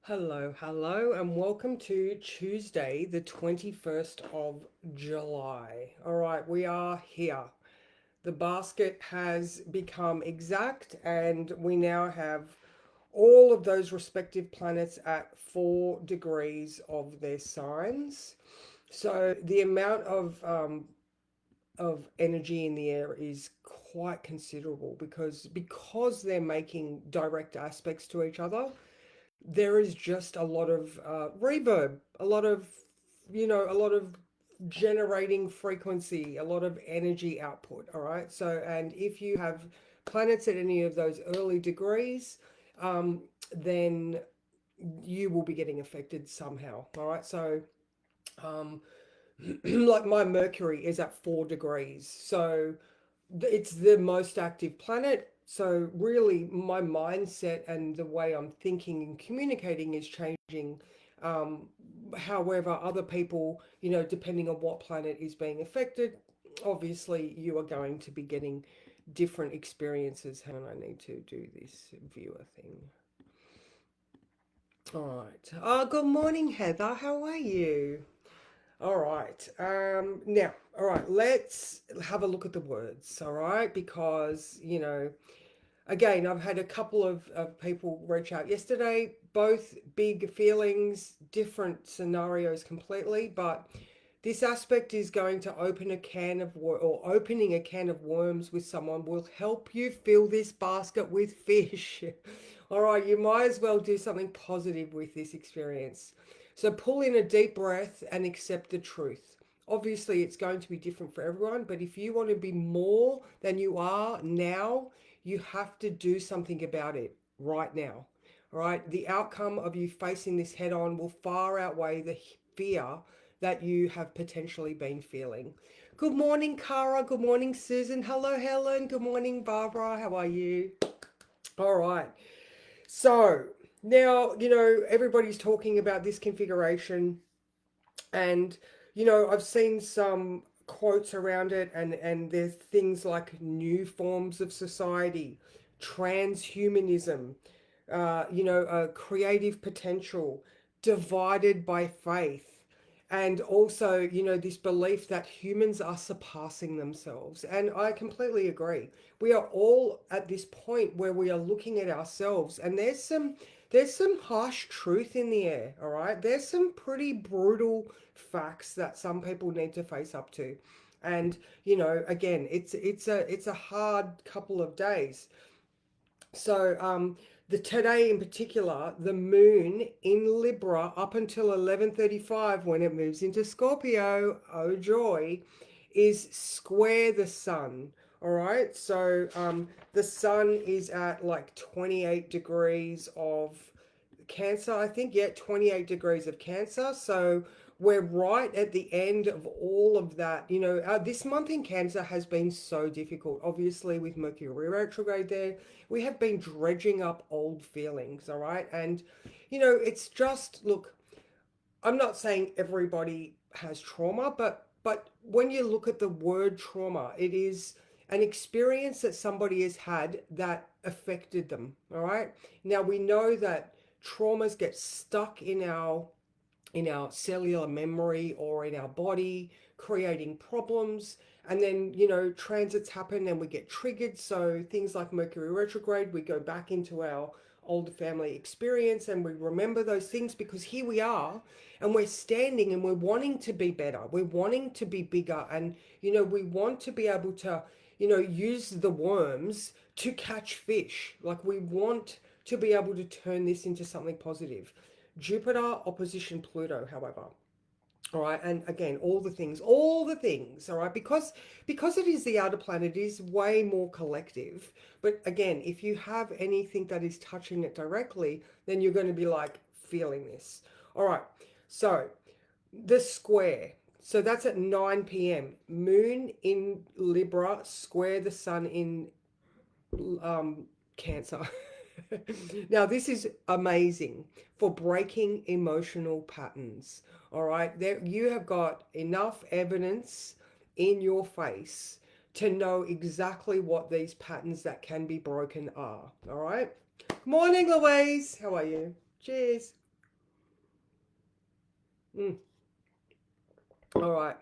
Hello, and welcome to Tuesday, the 21st of July. All right, we are here. The basket has become exact, and we now have all of those respective planets at 4 degrees of their signs. So the amount of energy in the air is quite considerable because they're making direct aspects to each other. There is just a lot of reverb, a lot of generating frequency, a lot of energy output. All right. So, and if you have planets at any of those early degrees, um, then you will be getting affected somehow. All right. So, um, like my Mercury is at 4 degrees. So, it's the most active planet. So really, my mindset and the way I'm thinking and communicating is changing. Um, However, other people, depending on what planet is being affected, obviously you are going to be getting different experiences. Hang on, I need to do this viewer thing. All right. Good morning, Heather. How are you? All right. Now, all right, let's have a look at the words, all right? Because, again, I've had a couple of people reach out yesterday, both big feelings, different scenarios completely, but this aspect is going to open a can of or opening a can of worms with someone will help you fill this basket with fish. All right, you might as well do something positive with this experience. So pull in a deep breath and accept the truth. Obviously, it's going to be different for everyone, but if you want to be more than you are now, you have to do something about it right now. All right, the outcome of you facing this head on will far outweigh the fear that you have potentially been feeling. Good morning, Cara. Good morning, Susan. Hello, Helen. Good morning, Barbara. How are you? All right. So now, everybody's talking about this configuration, and, I've seen some quotes around it, and there's things like new forms of society, transhumanism, creative potential, divided by faith, and also, this belief that humans are surpassing themselves. And I completely agree. We are all at this point where we are looking at ourselves, and there's some harsh truth in the air. All right, there's some pretty brutal facts that some people need to face up to. And, again, it's a hard couple of days. So, the today in particular, the moon in Libra up until 11:35, when it moves into Scorpio, oh joy, is square the sun. All right. So, the sun is at like 28 degrees of Cancer, I think. Yeah, 28 degrees of Cancer. So we're right at the end of all of that. This month in Cancer has been so difficult. Obviously, with Mercury retrograde there, we have been dredging up old feelings, all right? And, it's just, look, I'm not saying everybody has trauma, but when you look at the word trauma, it is an experience that somebody has had that affected them, all right? Now we know that traumas get stuck in our cellular memory or in our body, creating problems. And then, transits happen and we get triggered. So things like Mercury retrograde, we go back into our old family experience and we remember those things because here we are and we're standing and we're wanting to be better. We're wanting to be bigger. And, we want to be able to, use the worms to catch fish. Like we want to be able to turn this into something positive. Jupiter opposition Pluto, however. All right, and again, all the things, all right, because it is the outer planet, it is way more collective. But again, if you have anything that is touching it directly, then you're going to be like feeling this. All right, so the square. So that's at 9 p.m. Moon in Libra, square the sun in Cancer. Now, this is amazing for breaking emotional patterns. All right, there you have got enough evidence in your face to know exactly what these patterns that can be broken are. All right. Good morning, Louise. How are you? Cheers. Mm. All right.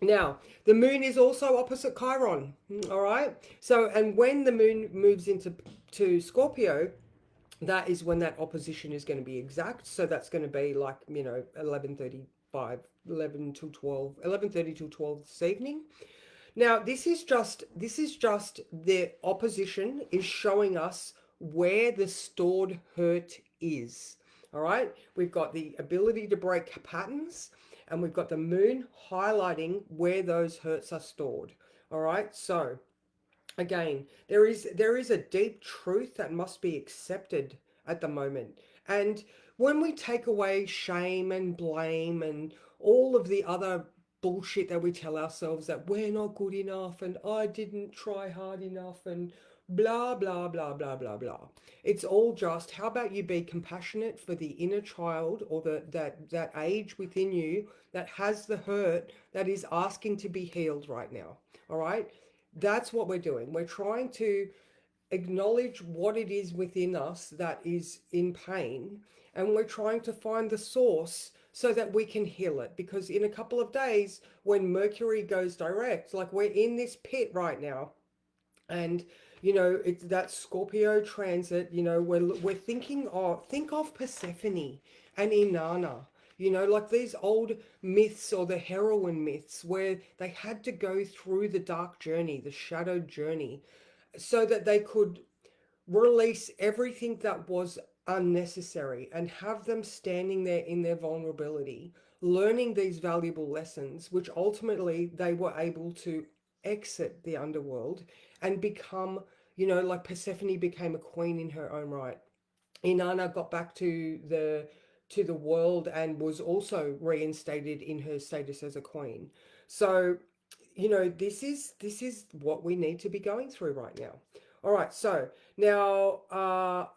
Now, the moon is also opposite Chiron. All right. So, and when the moon moves into Scorpio, that is when that opposition is going to be exact. So that's going to be like, 11:35, 11 till 12, 11:30 till 12 this evening. Now, this is just the opposition is showing us where the stored hurt is. All right, we've got the ability to break patterns, and we've got the moon highlighting where those hurts are stored. All right, so again, there is a deep truth that must be accepted at the moment. And when we take away shame and blame and all of the other bullshit that we tell ourselves, that we're not good enough and I didn't try hard enough and blah blah blah blah blah blah, it's all just, how about you be compassionate for the inner child, or that age within you that has the hurt, that is asking to be healed right now. All right, that's what we're doing. We're trying to acknowledge what it is within us that is in pain, and we're trying to find the source so that we can heal it. Because in a couple of days, when Mercury goes direct, like we're in this pit right now, and it's that Scorpio transit. We're thinking of, think of Persephone and Inanna, like these old myths, or the heroine myths, where they had to go through the dark journey, the shadowed journey, so that they could release everything that was unnecessary, and have them standing there in their vulnerability, learning these valuable lessons, which ultimately they were able to exit the underworld and become, like Persephone became a queen in her own right. Inanna got back to the world and was also reinstated in her status as a queen. So, this is what we need to be going through right now. All right, so now,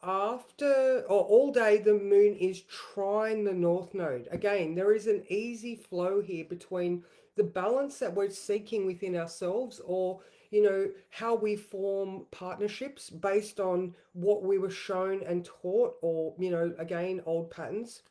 after, or all day, the moon is trine the north node. Again, there is an easy flow here between the balance that we're seeking within ourselves, or how we form partnerships based on what we were shown and taught, or again, old patterns.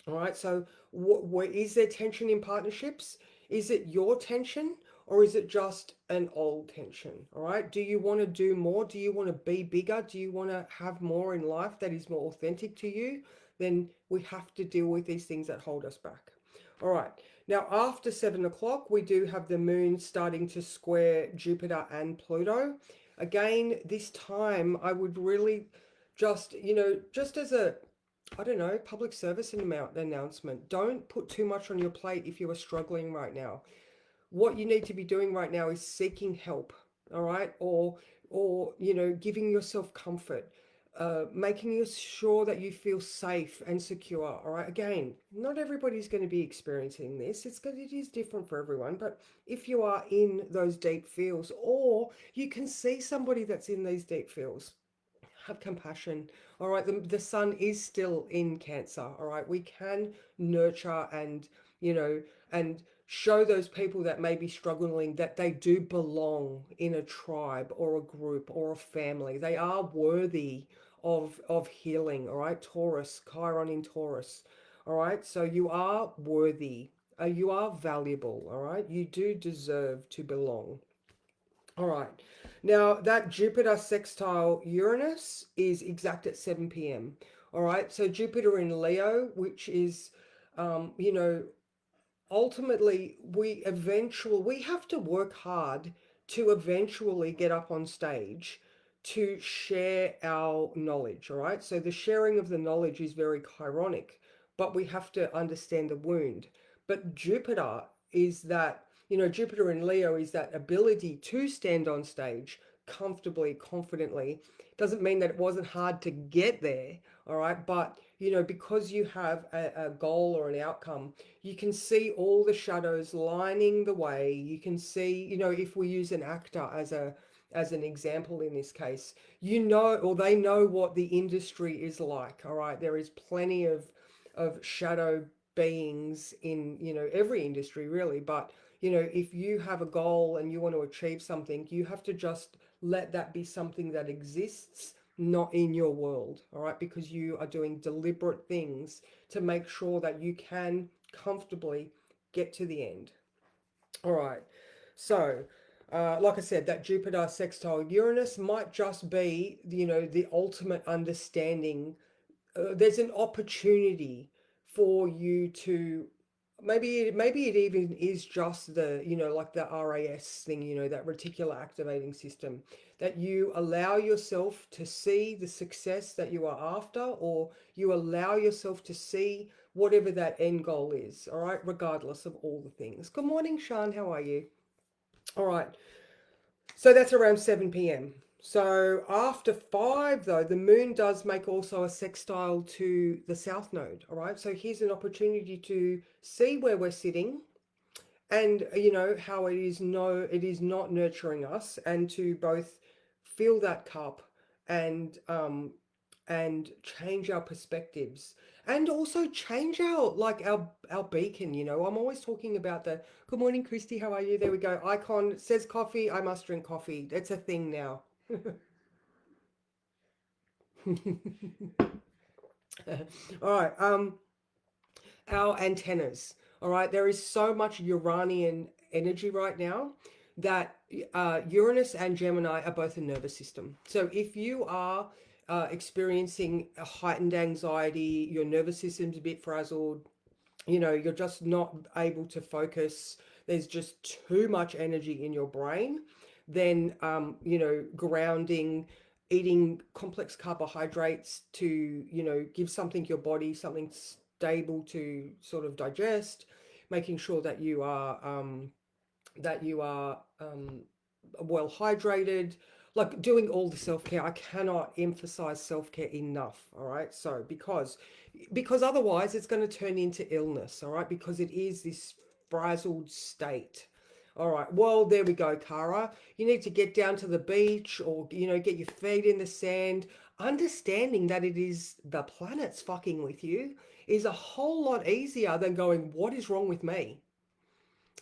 All right. So, what is there tension in partnerships? Is it your tension, or is it just an old tension? All right. Do you want to do more? Do you want to be bigger? Do you want to have more in life that is more authentic to you? Then we have to deal with these things that hold us back. All right. Now, after 7 o'clock, we do have the moon starting to square Jupiter and Pluto. Again, this time I would really just as a, I don't know, public service announcement. Don't put too much on your plate if you are struggling right now. What you need to be doing right now is seeking help, all right? Or giving yourself comfort, making sure that you feel safe and secure, all right? Again, not everybody's going to be experiencing this. It is different for everyone, but if you are in those deep feels, or you can see somebody that's in these deep feels, have compassion. All right, the sun is still in Cancer. All right, we can nurture and, and show those people that may be struggling that they do belong in a tribe or a group or a family. They are worthy of healing. All right, Taurus, Chiron in Taurus. All right, so you are worthy. You are valuable. All right, you do deserve to belong. All right. Now, that Jupiter sextile Uranus is exact at 7 p.m. All right. So, Jupiter in Leo, which is, you know, ultimately we have to work hard to eventually get up on stage to share our knowledge. All right, so the sharing of the knowledge is very chironic, but we have to understand the wound. But Jupiter is that, Jupiter in Leo is that ability to stand on stage comfortably, confidently. Doesn't mean that it wasn't hard to get there. All right, but because you have a goal or an outcome, you can see all the shadows lining the way. You can see, if we use an actor as an example in this case, or they know what the industry is like. All right, there is plenty of shadow beings in, every industry really. But if you have a goal and you want to achieve something, you have to just let that be something that exists not in your world, all right? Because you are doing deliberate things to make sure that you can comfortably get to the end. All right. So, like I said, that Jupiter sextile Uranus might just be, the ultimate understanding. There's an opportunity for you to maybe it even is just the, like the RAS thing, that reticular activating system, that you allow yourself to see the success that you are after, or you allow yourself to see whatever that end goal is, all right, regardless of all the things. Good morning, Sean, how are you? All right, so that's around 7 p.m. So after 5, though, the moon does make also a sextile to the south node. All right. So here's an opportunity to see where we're sitting, and how it is not nurturing us, and to both fill that cup, and change our perspectives, and also change our, like, our beacon. I'm always talking about the good morning, Christy, how are you? There we go. Icon says coffee, I must drink coffee. It's a thing now. All right. Our antennas. All right, there is so much Uranian energy right now that Uranus and Gemini are both a nervous system. So if you are experiencing a heightened anxiety, your nervous system's a bit frazzled, you're just not able to focus, there's just too much energy in your brain, then grounding, eating complex carbohydrates to give something your body, something stable to sort of digest, making sure that you are well hydrated, like doing all the self-care. I cannot emphasize self-care enough, all right? So because otherwise it's going to turn into illness, all right? Because it is this frazzled state. All right, well, there we go, Cara. You need to get down to the beach, or get your feet in the sand. Understanding that it is the planets fucking with you is a whole lot easier than going, what is wrong with me?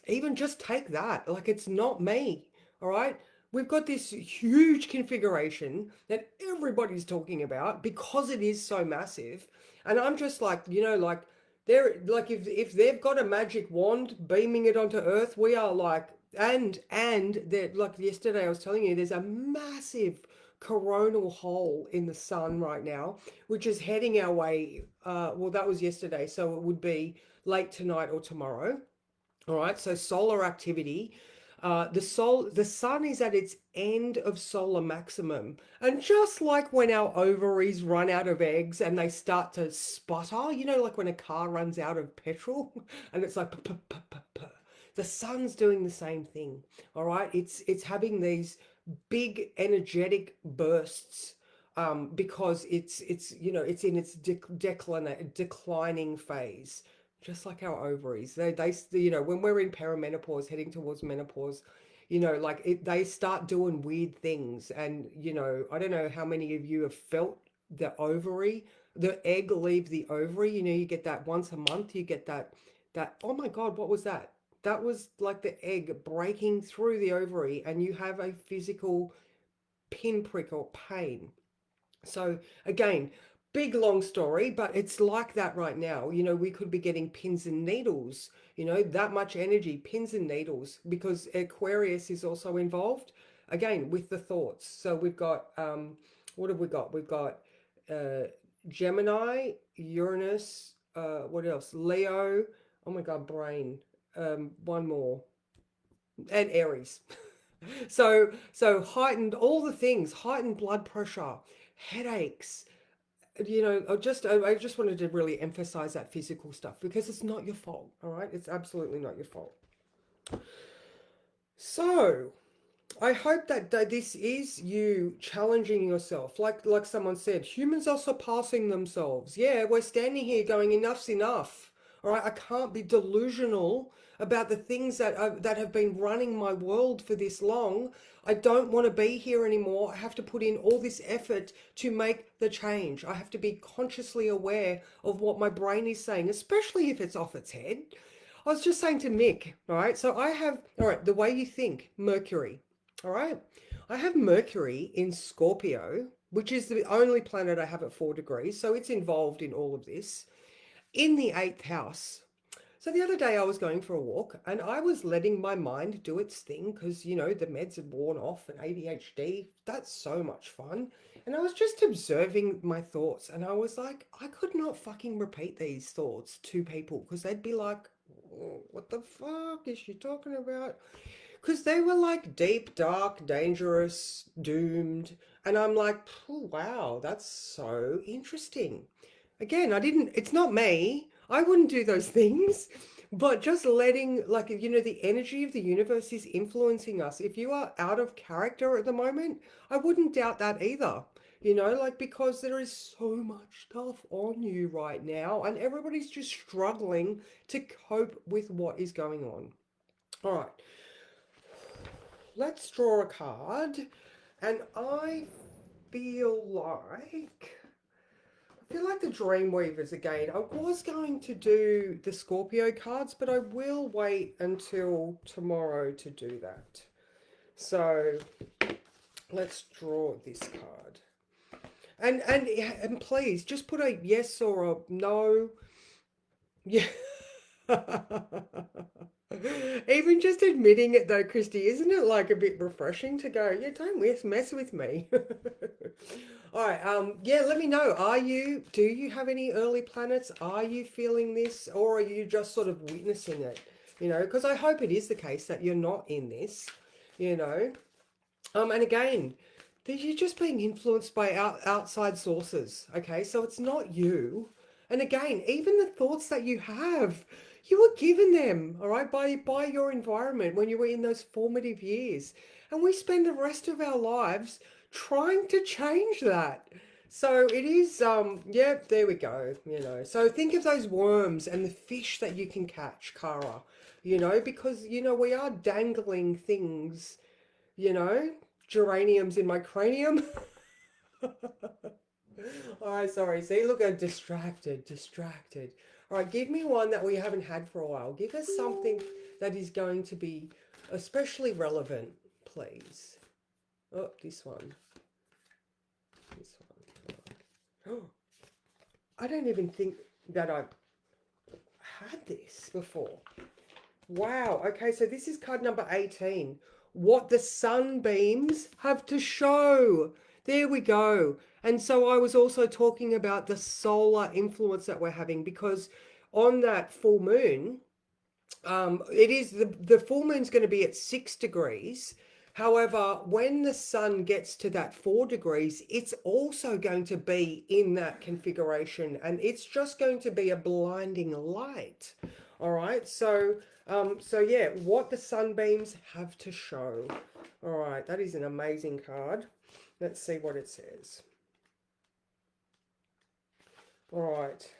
Even just take that, like, it's not me. All right, we've got this huge configuration that everybody's talking about because it is so massive, and I'm just like, like, they're like, if they've got a magic wand beaming it onto earth, we are like, and they're like, yesterday I was telling you, there's a massive coronal hole in the sun right now, which is heading our way. Well, that was yesterday, so it would be late tonight or tomorrow. All right, so solar activity. The sun is at its end of solar maximum, and just like when our ovaries run out of eggs and they start to sputter, like when a car runs out of petrol, and it's like, the sun's doing the same thing. All right, it's having these big energetic bursts, because it's in its declining phase, just like our ovaries. They when we're in perimenopause, heading towards menopause, like they start doing weird things. And I don't know how many of you have felt the egg leave the ovary. You get that once a month. You get that. Oh my God, what was that? That was like the egg breaking through the ovary, and you have a physical pinprick or pain. So again, big long story, but it's like that right now. We could be getting pins and needles, that much energy, pins and needles, because Aquarius is also involved, again, with the thoughts. So we've got, what have we got? We've got uh, Gemini, Uranus, what else? Leo, oh my God, brain, one more, and Aries. So heightened, all the things, heightened blood pressure, headaches. I just wanted to really emphasize that physical stuff, because it's not your fault. All right, it's absolutely not your fault. So I hope that this is you challenging yourself. Like someone said, humans are surpassing themselves. Yeah, we're standing here going, enough's enough. All right, I can't be delusional about the things that have been running my world for this long. I don't want to be here anymore. I have to put in all this effort to make the change. I have to be consciously aware of what my brain is saying, especially if it's off its head. I was just saying to Mick, all right, so I have, all right, the way you think, Mercury. All right. I have Mercury in Scorpio, which is the only planet I have at 4 degrees, so it's involved in all of this, in the eighth house. So the other day I was going for a walk and I was letting my mind do its thing because, the meds had worn off and ADHD, that's so much fun. And I was just observing my thoughts and I was like, I could not fucking repeat these thoughts to people because they'd be like, "Oh, what the fuck is she talking about?" Because they were like deep, dark, dangerous, doomed. And I'm like, oh, wow, that's so interesting. Again, it's not me. I wouldn't do those things. But just letting, like, the energy of the universe is influencing us. If you are out of character at the moment, I wouldn't doubt that either. Like, because there is so much stuff on you right now, and everybody's just struggling to cope with what is going on. All right, let's draw a card. And I feel like the Dreamweavers again. I was going to do the Scorpio cards, but I will wait until tomorrow to do that. So let's draw this card. And please just put a yes or a no. Yeah. Even just admitting it though, Christy, isn't it like a bit refreshing to go, yeah, don't mess with me. All right, yeah, let me know. Do you have any early planets? Are you feeling this or are you just sort of witnessing it? Because I hope it is the case that you're not in this, you know. And again, that you're just being influenced by outside sources, okay? So it's not you. And again, even the thoughts that you were given them, all right, by your environment when you were in those formative years. And we spend the rest of our lives trying to change that. So it is, yeah, there we go. So think of those worms and the fish that you can catch, Kara, because, we are dangling things, you know, geraniums in my cranium. All right, sorry. See, look, I'm distracted. All right, give me one that we haven't had for a while. Give us something that is going to be especially relevant, please. Oh, this one. This one. Oh, I don't even think that I've had this before. Wow. Okay, so this is card number 18. What the sunbeams have to show. There we go. And so I was also talking about the solar influence that we're having because on that full moon, it is the full moon's going to be at 6 degrees. However, when the sun gets to that 4 degrees, it's also going to be in that configuration and it's just going to be a blinding light. All right. So yeah, what the sunbeams have to show. All right. That is an amazing card. Let's see what it says. All right.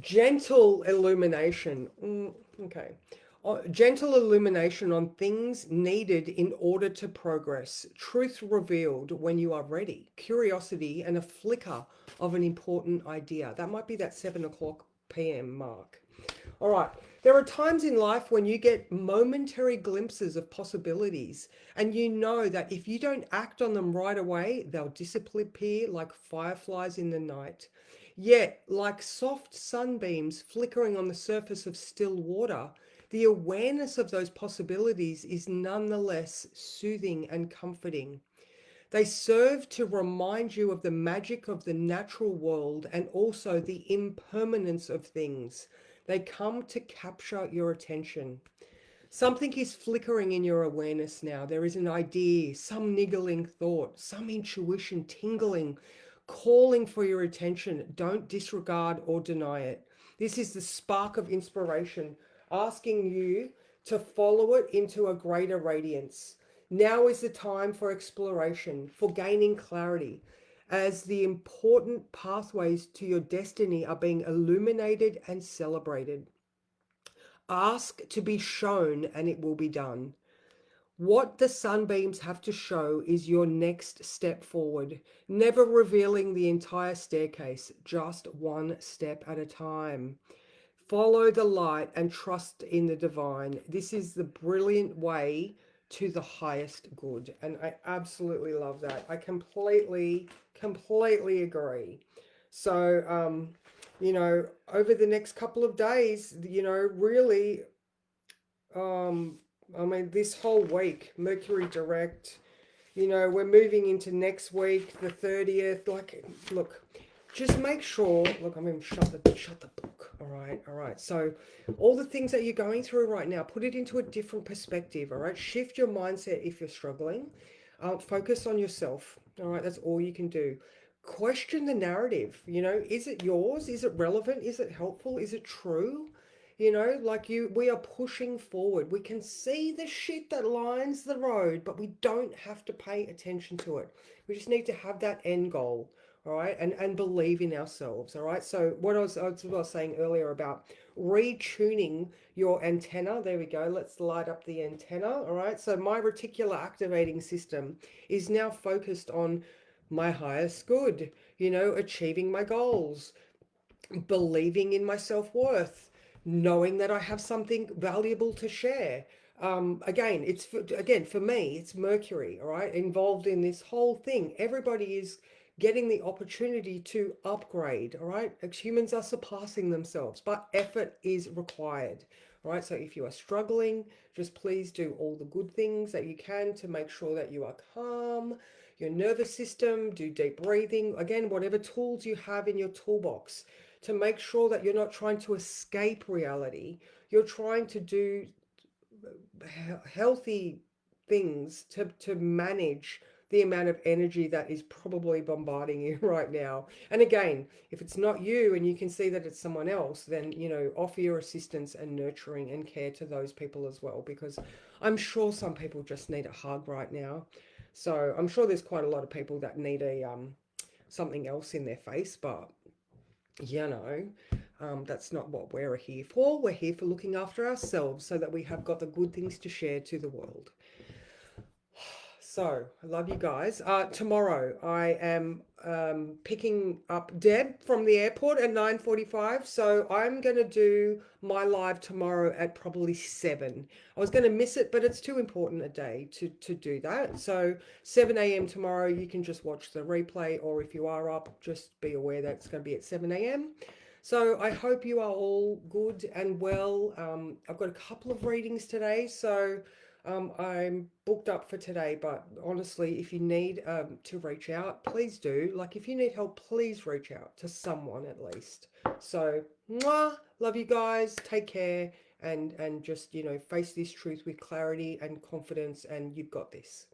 Gentle illumination. Okay. Gentle illumination on things needed in order to progress. Truth revealed when you are ready. Curiosity and a flicker of an important idea. That might be that 7 o'clock p.m. mark. All right. There are times in life when you get momentary glimpses of possibilities, and you know that if you don't act on them right away, they'll disappear like fireflies in the night. Yet, like soft sunbeams flickering on the surface of still water, the awareness of those possibilities is nonetheless soothing and comforting. They serve to remind you of the magic of the natural world and also the impermanence of things. They come to capture your attention. Something is flickering in your awareness now. There is an idea, some niggling thought, some intuition tingling, calling for your attention. Don't disregard or deny it. This is the spark of inspiration, asking you to follow it into a greater radiance. Now is the time for exploration, for gaining clarity, as the important pathways to your destiny are being illuminated and celebrated. Ask to be shown and it will be done. What the sunbeams have to show is your next step forward, never revealing the entire staircase, just one step at a time. Follow the light and trust in the divine. This is the brilliant way to the highest good. And I absolutely love that. I completely agree. So, over the next couple of days, really, um, I mean, this whole week, Mercury direct, we're moving into next week, the 30th. Like, look, just make sure. Look, I'm going to shut the book. All right. So, all the things that you're going through right now, put it into a different perspective. All right, shift your mindset if you're struggling. Focus on yourself. All right, that's all you can do. Question the narrative. Is it yours? Is it relevant? Is it helpful? Is it true? We are pushing forward. We can see the shit that lines the road, but we don't have to pay attention to it. We just need to have that end goal, all right, and believe in ourselves, all right. So what I was saying earlier about retuning your antenna. There we go. Let's light up the antenna, all right. So my reticular activating system is now focused on my highest good, achieving my goals, believing in my self-worth, knowing that I have something valuable to share. Again, for me, it's Mercury, all right, involved in this whole thing. Everybody is getting the opportunity to upgrade, all right. Humans are surpassing themselves, but effort is required. All right, so if you are struggling, just please do all the good things that you can to make sure that you are calm. Your nervous system, do deep breathing. Again, whatever tools you have in your toolbox to make sure that you're not trying to escape reality. You're trying to do healthy things to manage the amount of energy that is probably bombarding you right now. And again, if it's not you and you can see that it's someone else, then, offer your assistance and nurturing and care to those people as well, because I'm sure some people just need a hug right now. So I'm sure there's quite a lot of people that need a something else in their face, but you know, that's not what we're here for. We're here for looking after ourselves so that we have got the good things to share to the world. So, I love you guys. Tomorrow, I am picking up Deb from the airport at 9:45. So, I'm going to do my live tomorrow at probably 7. I was going to miss it, but it's too important a day to do that. So, 7 a.m. tomorrow, you can just watch the replay, or if you are up, just be aware that it's going to be at 7 a.m. So, I hope you are all good and well. I've got a couple of readings today. So, I'm booked up for today, but honestly, if you need to reach out, please do. Like, if you need help, please reach out to someone at least. So, mwah, love you guys. Take care, and just face this truth with clarity and confidence, and you've got this.